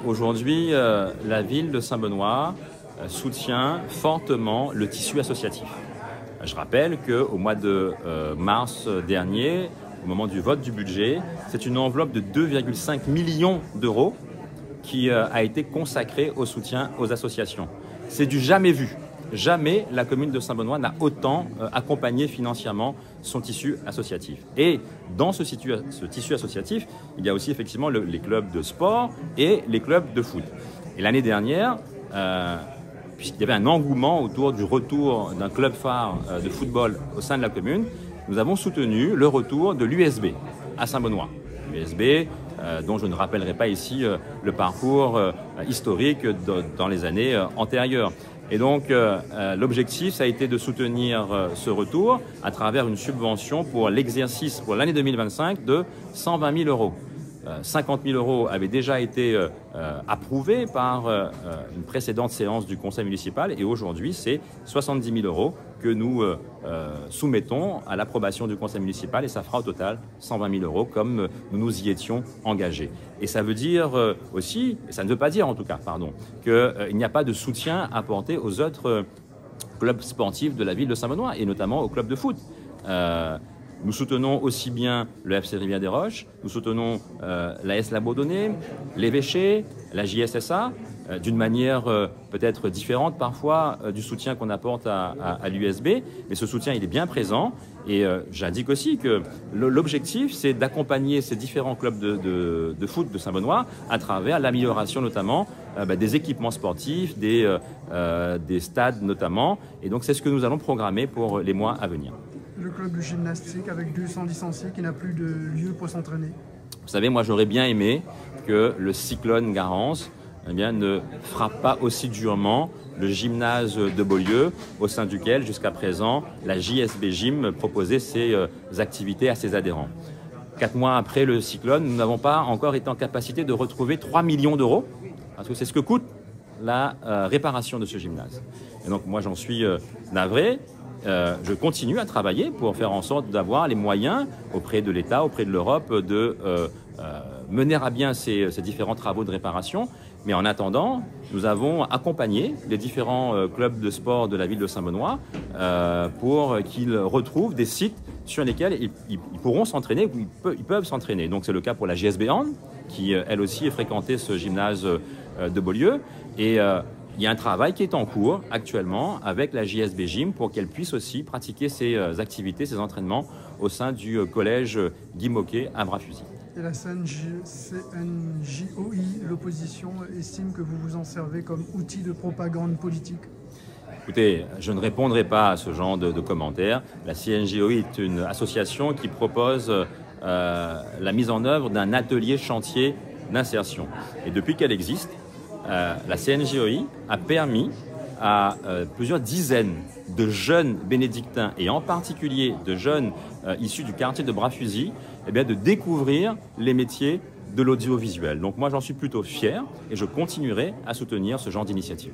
Aujourd'hui, la ville de Saint-Benoît soutient fortement le tissu associatif. Je rappelle qu'au mois de mars dernier, au moment du vote du budget, c'est une enveloppe de 2,5 millions d'euros qui a été consacrée au soutien aux associations. C'est du jamais vu. Jamais la commune de Saint-Benoît n'a autant accompagné financièrement son tissu associatif. Et dans ce tissu associatif, il y a aussi effectivement les clubs de sport et les clubs de foot. Et l'année dernière, puisqu'il y avait un engouement autour du retour d'un club phare de football au sein de la commune, nous avons soutenu le retour de l'USB à Saint-Benoît. L'USB, dont je ne rappellerai pas ici le parcours historique dans les années antérieures. Et donc, l'objectif, ça a été de soutenir ce retour à travers une subvention pour l'exercice pour l'année 2025 de 120 000 euros. 50 000 euros avaient déjà été approuvés par une précédente séance du conseil municipal et aujourd'hui, c'est 70 000 euros que nous soumettons à l'approbation du conseil municipal et ça fera au total 120 000 euros comme nous nous y étions engagés. Et ça veut dire aussi, ça ne veut pas dire en tout cas, pardon, qu'il n'y a pas de soutien apporté aux autres clubs sportifs de la ville de Saint-Benoît et notamment au club de foot. Nous soutenons aussi bien le FC Rivière-des-Roches, nous soutenons l'AS La Bourdonnais, l'Évêché, la JSSA, d'une manière peut-être différente parfois du soutien qu'on apporte à l'USB, mais ce soutien il est bien présent et j'indique aussi que l'objectif c'est d'accompagner ces différents clubs de foot de Saint-Benoît à travers l'amélioration notamment des équipements sportifs, des stades notamment, et donc c'est ce que nous allons programmer pour les mois à venir. Le club de gymnastique avec 200 licenciés qui n'a plus de lieu pour s'entraîner. Vous savez, moi j'aurais bien aimé que le cyclone Garance ne frappe pas aussi durement le gymnase de Beaulieu, au sein duquel jusqu'à présent la JSB Gym proposait ses activités à ses adhérents. 4 mois après le cyclone, nous n'avons pas encore été en capacité de retrouver 3 millions d'euros, parce que c'est ce que coûte la réparation de ce gymnase. Et donc moi j'en suis navré. Je continue à travailler pour faire en sorte d'avoir les moyens auprès de l'État, auprès de l'Europe, de mener à bien ces différents travaux de réparation. Mais en attendant, nous avons accompagné les différents clubs de sport de la ville de Saint-Benoît pour qu'ils retrouvent des sites sur lesquels ils pourront s'entraîner, ils peuvent s'entraîner. Donc c'est le cas pour la JSB Hand, qui elle aussi fréquentait ce gymnase de Beaulieu. Et il y a un travail qui est en cours actuellement avec la JSB Gym pour qu'elle puisse aussi pratiquer ses activités, ses entraînements au sein du collège Guy Môquet à Bras-Fusil. Et la CNJOI, l'opposition, estime que vous vous en servez comme outil de propagande politique? Écoutez, je ne répondrai pas à ce genre de commentaires. La CNJOI est une association qui propose la mise en œuvre d'un atelier chantier d'insertion. Et depuis qu'elle existe, la CNJOI a permis à plusieurs dizaines de jeunes bénédictins et en particulier de jeunes issus du quartier de Bras-Fusil de découvrir les métiers de l'audiovisuel. Donc moi j'en suis plutôt fier et je continuerai à soutenir ce genre d'initiative.